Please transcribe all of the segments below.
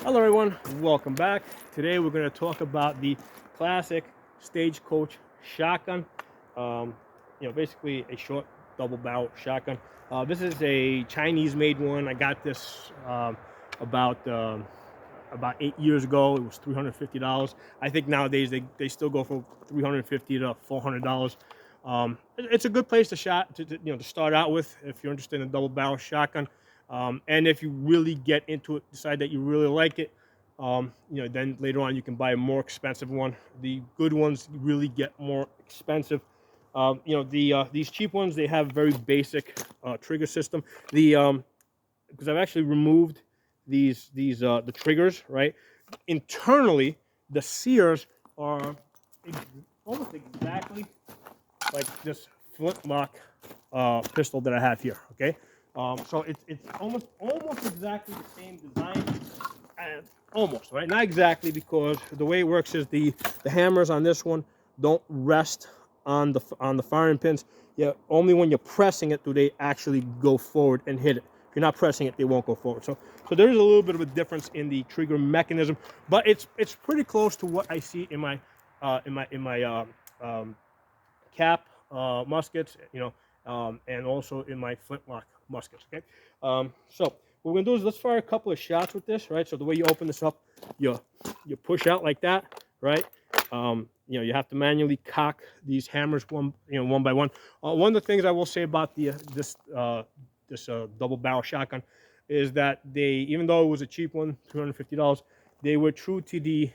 Hello everyone, welcome back. Today we're going to talk about the classic Stagecoach shotgun. Basically a short double barrel shotgun. This is a Chinese made one. I got this about 8 years ago. It was $350. I think nowadays they still go for $350 to $400. It's a good place to start out with if you're interested in a double barrel shotgun. And if you really get into it, decide that you really like it, then later on you can buy a more expensive one. The good ones really get more expensive. These cheap ones, they have very basic trigger system. Because I've actually removed the triggers, right? Internally, the sears are almost exactly like this Flintlock pistol that I have here. Okay. So it's almost exactly the same design, and almost, right? Not exactly, because the way it works is the hammers on this one don't rest on the firing pins. Yeah, only when you're pressing it do they actually go forward and hit it. If you're not pressing it, they won't go forward. So there is a little bit of a difference in the trigger mechanism, but it's pretty close to what I see in my cap muskets, and also in my Flintlock muskets. Okay, so what we're gonna do is let's fire a couple of shots with this, right? So the way you open this up, you push out like that, right? You have to manually cock these hammers one by one. One of the things I will say about this double barrel shotgun is that even though it was a cheap one, $250, they were true to the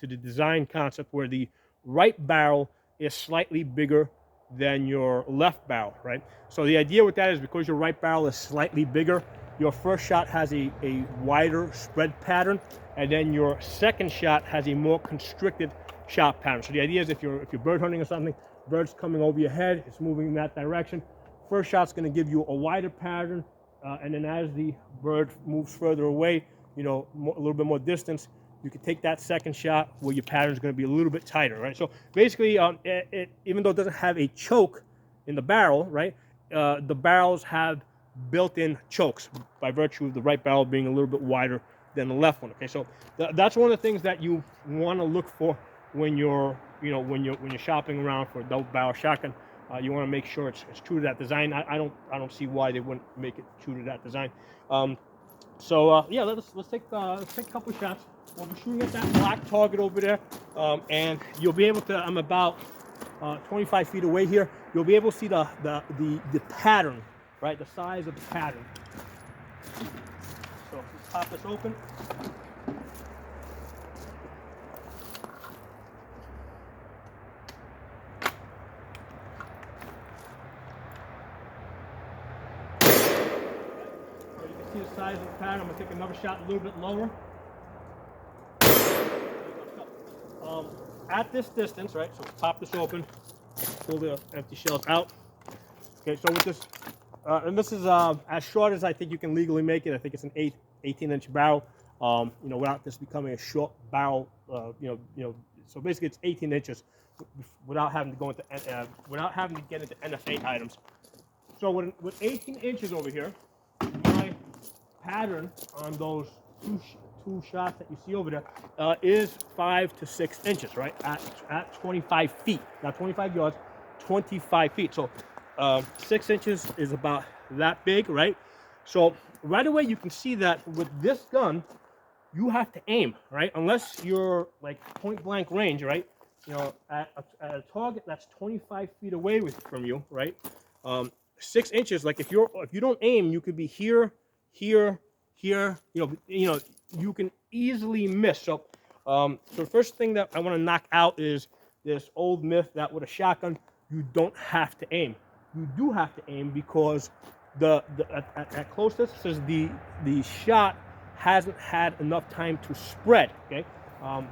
design concept where the right barrel is slightly bigger than your left barrel, right? So the idea with that is because your right barrel is slightly bigger, your first shot has a wider spread pattern, and then your second shot has a more constricted shot pattern. So the idea is if you're bird hunting or something, bird's coming over your head, it's moving in that direction. First shot's going to give you a wider pattern, and then as the bird moves further away, a little bit more distance, you can take that second shot where your pattern is going to be a little bit tighter, right? So basically, even though it doesn't have a choke in the barrel, right, the barrels have built-in chokes by virtue of the right barrel being a little bit wider than the left one. Okay, so that's one of the things that you want to look for when you're shopping around for a double barrel shotgun. You want to make sure it's true to that design. I don't see why they wouldn't make it true to that design. Yeah, let's take a couple shots. We'll be shooting at that black target over there, and you'll be able to. I'm about 25 feet away here. You'll be able to see the pattern, right? The size of the pattern. So let's pop this open. See the size of the pattern. I'm going to take another shot a little bit lower. At this distance, right, so pop this open, pull the empty shells out. Okay, so with this, and this is as short as I think you can legally make it. I think it's an 18-inch barrel, without this becoming a short barrel, so basically it's 18 inches without having to go into, without having to get into NFA items. So with 18 inches over here, my pattern on those two shots that you see over there is 5 to 6 inches, right? At 25 feet, not 25 yards, 25 feet. So 6 inches is about that big, right? So right away you can see that with this gun, you have to aim, right? Unless you're like point blank range, right? At a target that's 25 feet away from you, right? 6 inches, like if you don't aim, you could be here, here, here. You can easily miss. So the first thing that I want to knock out is this old myth that with a shotgun you don't have to aim. You do have to aim because at closest says the shot hasn't had enough time to spread. Okay,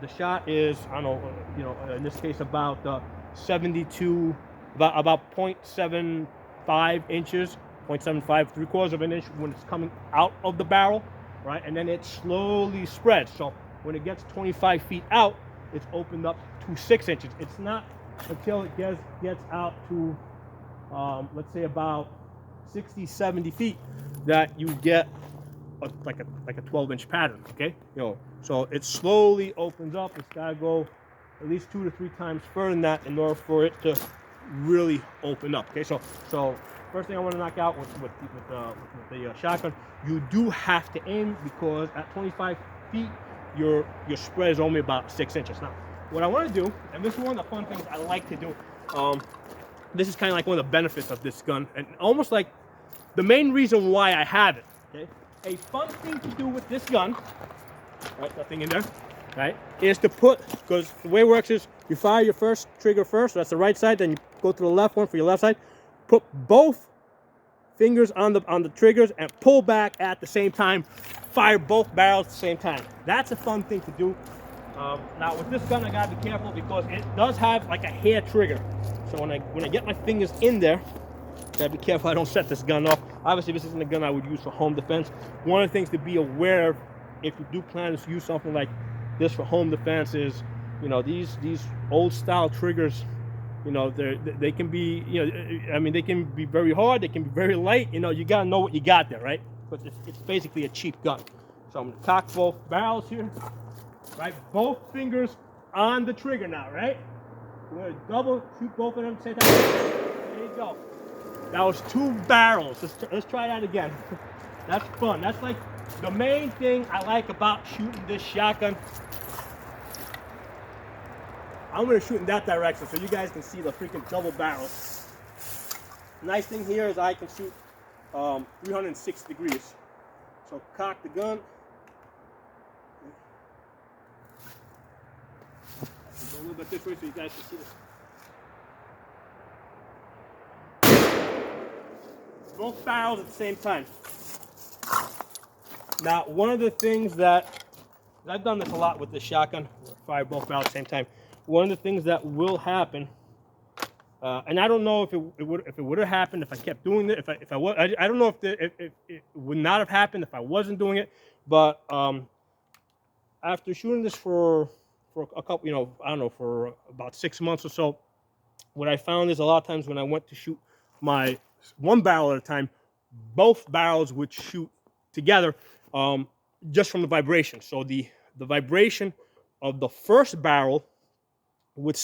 the shot is, I don't know, in this case about 72, about 0.75 inches, 0.75, 3/4 of an inch when it's coming out of the barrel, right? And then it slowly spreads. So when it gets 25 feet out, it's opened up to 6 inches. It's not until it gets out to, let's say about 60, 70 feet that you get like a 12-inch pattern. Okay, so it slowly opens up. It's got to go at least 2 to 3 times further than that in order for it to really open up. Okay, so first thing I want to knock out with the shotgun, you do have to aim, because at 25 feet your spread is only about 6 inches. Now, what I want to do, and this is one of the fun things I like to do, this is kind of like one of the benefits of this gun, and almost like the main reason why I have it. Okay, a fun thing to do with this gun, right, nothing in there, right, is to put, because the way it works is you fire your first trigger first, so that's the right side, then you go to the left one for your left side, put both fingers on the triggers and pull back at the same time, fire both barrels at the same time. That's a fun thing to do. Now with this gun, I gotta be careful because it does have like a hair trigger. So when I get my fingers in there, gotta be careful I don't set this gun off. Obviously, this isn't a gun I would use for home defense. One of the things to be aware of if you do plan to use something like this for home defense is, these old style triggers, they can be, I mean, they can be very hard, they can be very light. You gotta know what you got there, right? Because it's basically a cheap gun. So I'm gonna cock both barrels here, right? Both fingers on the trigger now, right? We're gonna double shoot both of them at the same time. There you go. That was 2 barrels. Let's try that again. That's fun. That's like the main thing I like about shooting this shotgun. I'm going to shoot in that direction so you guys can see the freaking double barrels. Nice thing here is I can shoot 360 degrees. So cock the gun. Go a little bit this way so you guys can see this. Both barrels at the same time. Now, one of the things that I've done this a lot with this shotgun, fire both barrels at the same time. One of the things that will happen, and I don't know if it would have happened if I kept doing it. If I was, I don't know if it would not have happened if I wasn't doing it. But after shooting this for a couple, I don't know, for about 6 months or so, what I found is a lot of times when I went to shoot my one barrel at a time, both barrels would shoot together just from the vibration. So the vibration of the first barrel would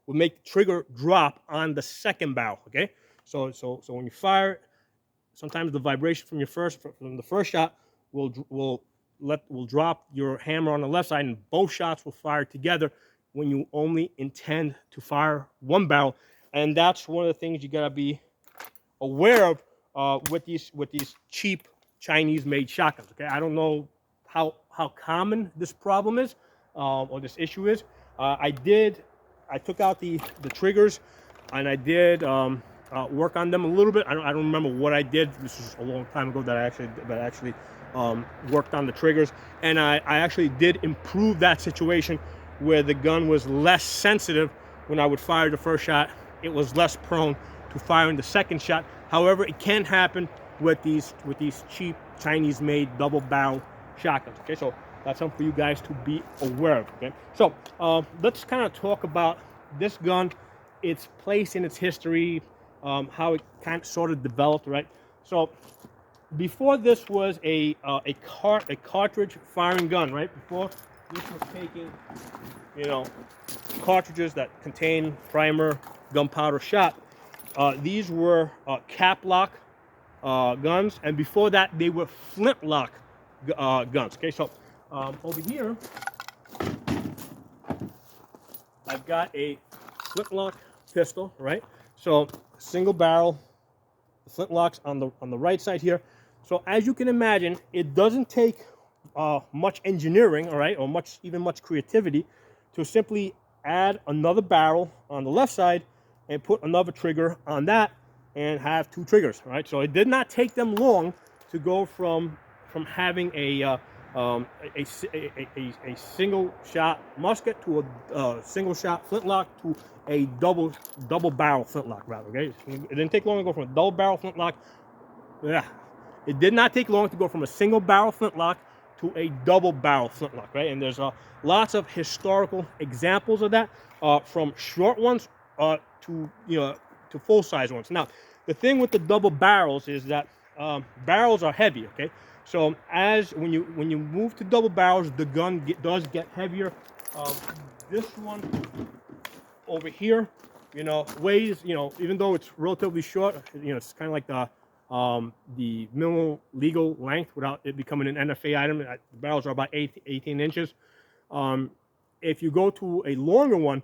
would make the trigger drop on the second barrel. Okay, so when you fire, sometimes the vibration from the first shot will drop your hammer on the left side, and both shots will fire together when you only intend to fire one barrel. And that's one of the things you gotta be aware of with these cheap Chinese-made shotguns. Okay, I don't know how common this problem is or this issue is. I took out the triggers, and I did work on them a little bit. I don't remember what I did. This was a long time ago that I actually worked on the triggers, and I actually did improve that situation where the gun was less sensitive when I would fire the first shot. It was less prone to firing the second shot. However, it can happen with these cheap Chinese-made double-barrel shotguns. Okay, so that's something for you guys to be aware of. Okay, so let's kind of talk about this gun, its place in its history, how it kind of sort of developed. Right. So before this was a cartridge firing gun. Right. Before this was taking, cartridges that contain primer, gunpowder shot. These were cap lock guns, and before that they were flintlock guns. Okay, so over here I've got a flintlock pistol, right? So single barrel, the flintlocks on the right side here. So as you can imagine, it doesn't take much engineering, all right, or much creativity to simply add another barrel on the left side and put another trigger on that and have 2 triggers, right? So it did not take them long to go from having a single shot musket to a single shot flintlock to a double barrel flintlock, rather. Okay, it didn't take long to go from a double barrel flintlock. Yeah, it did not take long to go from a single barrel flintlock to a double barrel flintlock, right? And there's lots of historical examples of that, from short ones to full size ones. Now, the thing with the double barrels is that barrels are heavy. Okay, So when you move to double barrels, the gun does get heavier. This one over here, weighs, even though it's relatively short, it's kind of like the minimal legal length without it becoming an NFA item. The barrels are about 18 inches. If you go to a longer one,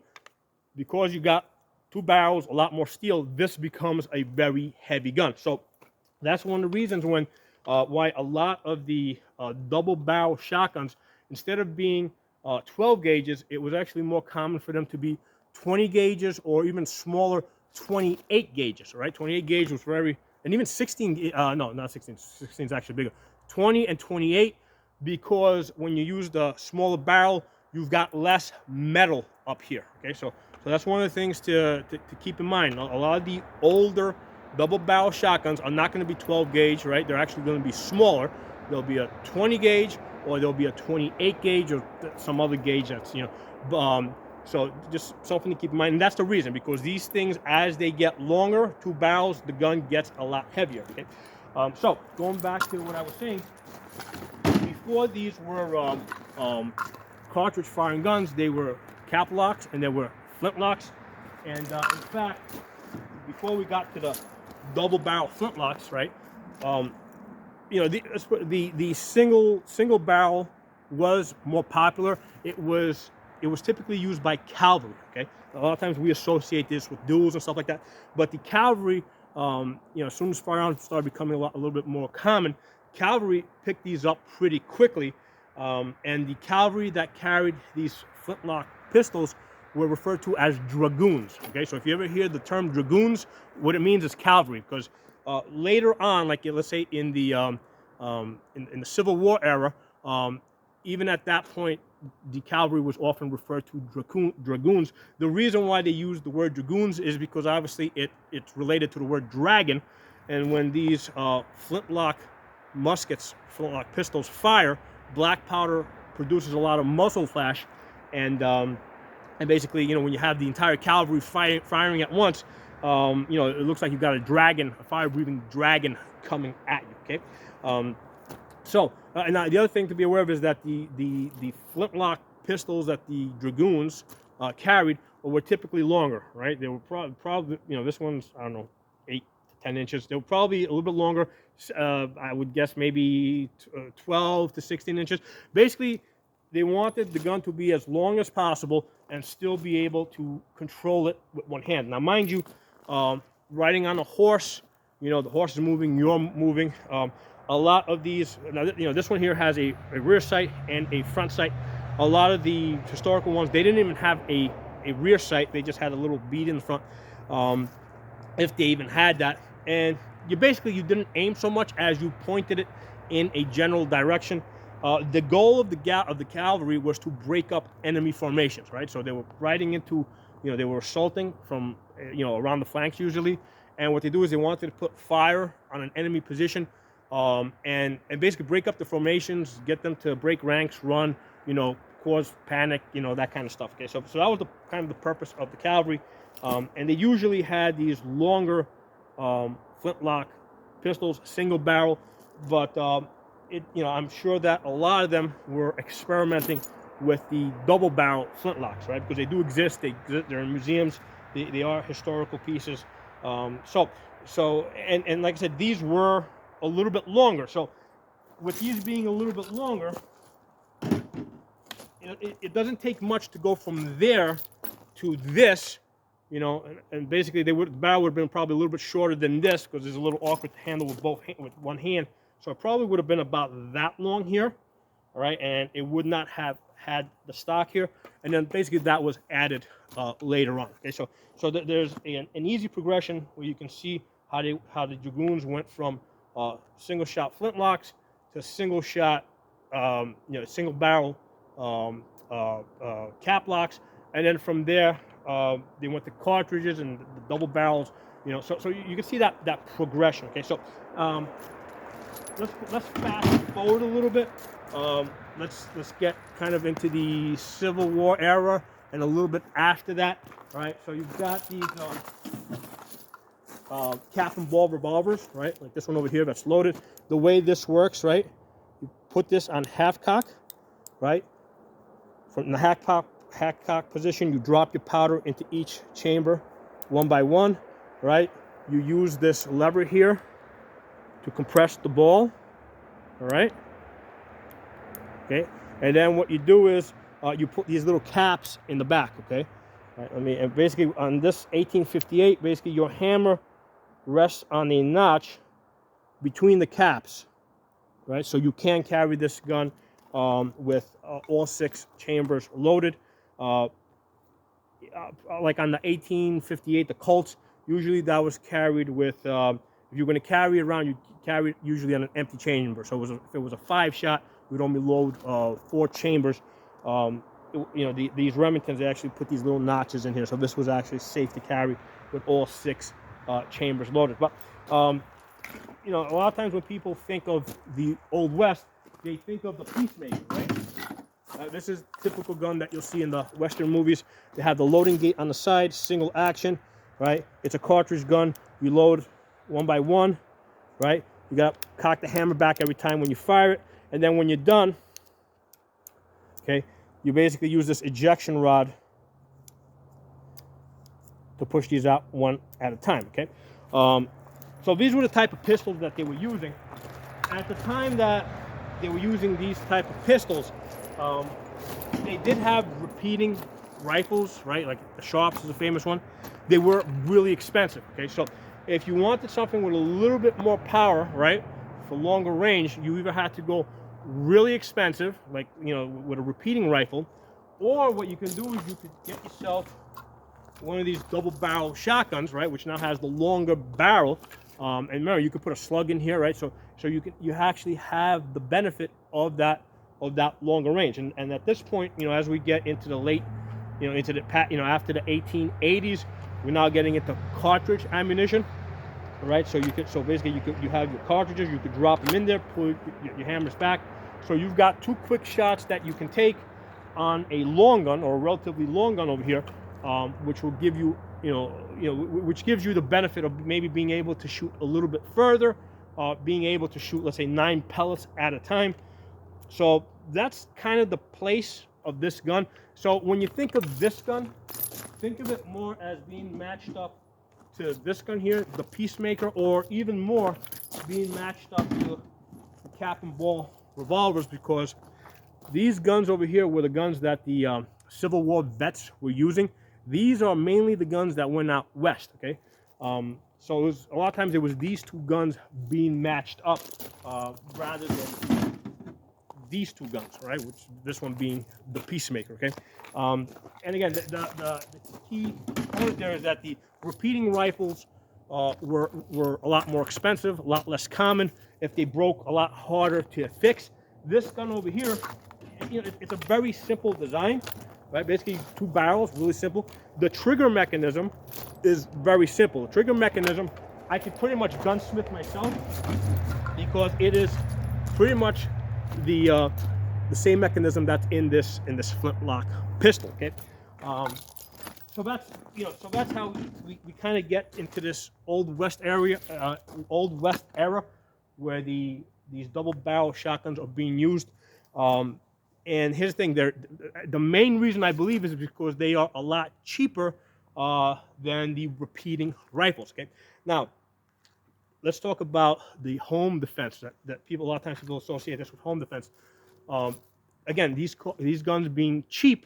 because you got 2 barrels, a lot more steel, this becomes a very heavy gun. So that's one of the reasons why a lot of the double barrel shotguns, instead of being 12 gauges, it was actually more common for them to be 20 gauges or even smaller 28 gauges, right? 28 gauge was very, and even 16, no, not 16, 16 is actually bigger. 20 and 28, because when you use the smaller barrel, you've got less metal up here, okay? So that's one of the things to keep in mind. A lot of the older double barrel shotguns are not going to be 12 gauge, right? They're actually going to be smaller. There'll be a 20 gauge, or there'll be a 28 gauge, or some other gauge that's, so just something to keep in mind. And that's the reason, because these things, as they get longer, 2 barrels, the gun gets a lot heavier, okay? So going back to what I was saying, before these were cartridge firing guns, they were cap locks and they were flintlocks. And in fact, before we got to the double barrel flintlocks, right? The single barrel was more popular. It was typically used by cavalry. Okay, a lot of times we associate this with duels and stuff like that. But the cavalry, as soon as firearms started becoming a little bit more common, cavalry picked these up pretty quickly. And the cavalry that carried these flintlock pistols were referred to as dragoons. Okay, so if you ever hear the term dragoons, what it means is cavalry, because later on, like let's say in the Civil War era, even at that point, the cavalry was often referred to dragoons. The reason why they use the word dragoons is because obviously it's related to the word dragon, and when these flintlock muskets, flintlock pistols fire, black powder produces a lot of muzzle flash, and basically, when you have the entire cavalry firing at once, it looks like you've got a fire-breathing dragon coming at you. Okay, and the other thing to be aware of is that the flintlock pistols that the dragoons carried were typically longer, right? They were probably this one's, I don't know, 8 to 10 inches. They were probably a little bit longer. I would guess maybe 12 to 16 inches. Basically, they wanted the gun to be as long as possible and still be able to control it with one hand. Now, mind you, riding on a horse, the horse is moving, you're moving. A lot of these, this one here has a rear sight and a front sight. A lot of the historical ones, they didn't even have a rear sight. They just had a little bead in the front, if they even had that. And you didn't aim so much as you pointed it in a general direction. The goal of the cavalry was to break up enemy formations, right? So they were riding into, they were assaulting from, around the flanks usually. And what they do is they wanted to put fire on an enemy position, and basically break up the formations, get them to break ranks, run, cause panic, that kind of stuff. Okay, so that was the purpose of the cavalry, and they usually had these longer flintlock pistols, single barrel, but I'm sure that a lot of them were experimenting with the double barrel flintlocks, right? Because they do exist. They're in museums. They are historical pieces. And like I said, these were a little bit longer. So with these being a little bit longer, it doesn't take much to go from there to this, and basically the barrel would have been probably a little bit shorter than this, because it's a little awkward to handle with one hand. So it probably would have been about that long here, all right, and it would not have had the stock here, and then basically that was added later on. Okay, so there's an easy progression where you can see how the dragoons went from single shot flintlocks to single shot, single barrel cap locks, and then from there they went to cartridges and the double barrels. So you can see that progression. Okay, so let's fast forward a little bit. Let's get kind of into the Civil War era and a little bit after that. All right, so you've got these cap and ball revolvers, right? Like this one over here that's loaded. The way this works, right? put this on half cock, right? From the half cock position, you drop your powder into each chamber one by one, right? You use this lever here to compress the ball, all right? Okay, and then what you do is you put these little caps in the back, okay? All right, and basically on this 1858, basically your hammer rests on a notch between the caps, right? So you can carry this gun with all 6 chambers loaded. Like on the 1858, the Colts, usually that was carried with, if you're going to carry it around, you carry it usually on an empty chamber. So if it was a 5-shot, we'd only load 4 chambers. These Remingtons, they actually put these little notches in here. So this was actually safe to carry with all 6 chambers loaded. But, a lot of times when people think of the Old West, they think of the Peacemaker, right? This is typical gun that you'll see in the Western movies. They have the loading gate on the side, single action, right? It's a cartridge gun. You load one by one, right? You got to cock the hammer back every time when you fire it. And then when you're done, okay, you basically use this ejection rod to push these out one at a time, okay? So these were the type of pistols that they were using. At the time that they were using these type of pistols, they did have repeating rifles, right? Like the Sharps is a famous one. They were really expensive, okay? So if you wanted something with a little bit more power, right, for longer range, you either had to go really expensive, like, with a repeating rifle, or what you can do is you could get yourself one of these double barrel shotguns, right, which now has the longer barrel. And remember, you could put a slug in here, right? So you actually have the benefit of that longer range. And at this point, as we get into the late, after the 1880s, we're now getting into cartridge ammunition, right? So basically you have your cartridges, you could drop them in there, pull your hammers back. So you've got 2 quick shots that you can take on a long gun, or a relatively long gun over here, which will give you, which gives you the benefit of maybe being able to shoot a little bit further, being able to shoot, let's say, 9 pellets at a time. So that's kind of the place of this gun. So when you think of this gun, think of it more as being matched up to this gun here, the Peacemaker, or even more being matched up to the cap and ball revolvers, because these guns over here were the guns that the Civil War vets were using. These are mainly the guns that went out west, okay? So it was, a lot of times it was these 2 guns being matched up rather than these 2 guns, right? Which this one being the Peacemaker, okay? And again, the key point there is that the repeating rifles were a lot more expensive, a lot less common. If they broke, a lot harder to fix. This gun over here, it's a very simple design, right? Basically 2 barrels, really simple. The trigger mechanism is very simple. The trigger mechanism, I could pretty much gunsmith myself, because it is pretty much the same mechanism that's in this Flintlock pistol, okay? So that's how we kind of get into this Old West era, where these double barrel shotguns are being used. And here's the thing, the main reason I believe is because they are a lot cheaper than the repeating rifles, okay? Now, let's talk about the home defense that people, a lot of times people associate this with home defense. Again, these guns being cheap,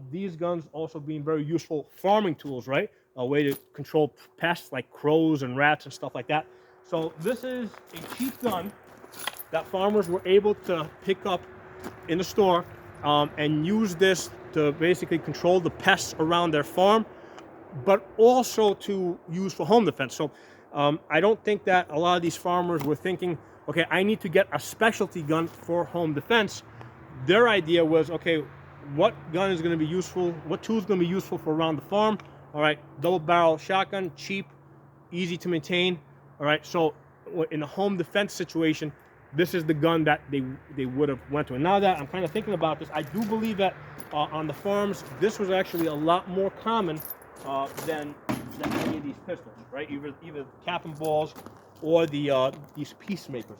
these guns also being very useful farming tools, right? A way to control pests like crows and rats and stuff like that. So this is a cheap gun that farmers were able to pick up in the store and use this to basically control the pests around their farm, but also to use for home defense. So I don't think that a lot of these farmers were thinking, okay, I need to get a specialty gun for home defense. Their idea was, okay, what gun is going to be useful, what tool is going to be useful for around the farm? All right, double barrel shotgun, cheap, easy to maintain. All right, so in a home defense situation, this is the gun that they would have went to. And now that I'm kind of thinking about this, I do believe that on the farms, this was actually a lot more common than any of these pistols, right? Either cap and balls or these Peacemakers.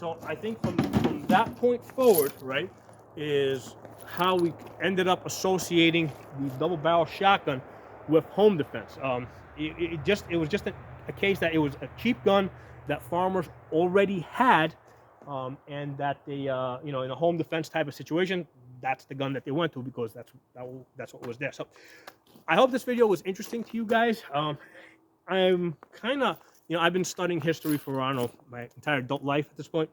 So I think from that point forward, right, is how we ended up associating the double barrel shotgun with home defense. It was just a case that it was a cheap gun that farmers already had, and that they, you know, in a home defense type of situation, that's the gun that they went to because that's what was there. So I hope this video was interesting to you guys. I'm kind of, you know, I've been studying history for, I don't know, my entire adult life at this point.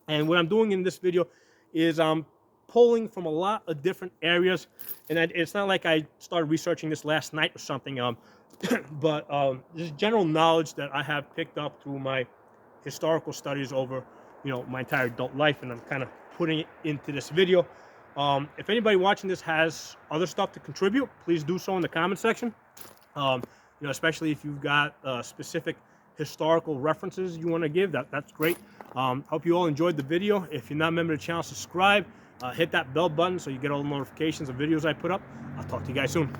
And what I'm doing in this video is I'm pulling from a lot of different areas. And it's not like I started researching this last night or something, but this is general knowledge that I have picked up through my historical studies over, you know, my entire adult life. And I'm kind of putting it into this video. If anybody watching this has other stuff to contribute, please do so in the comment section. You know, especially if you've got specific historical references you want to give, that's great. Hope you all enjoyed the video. If you're not a member of the channel, subscribe. Hit that bell button so you get all the notifications of videos I put up. I'll talk to you guys soon.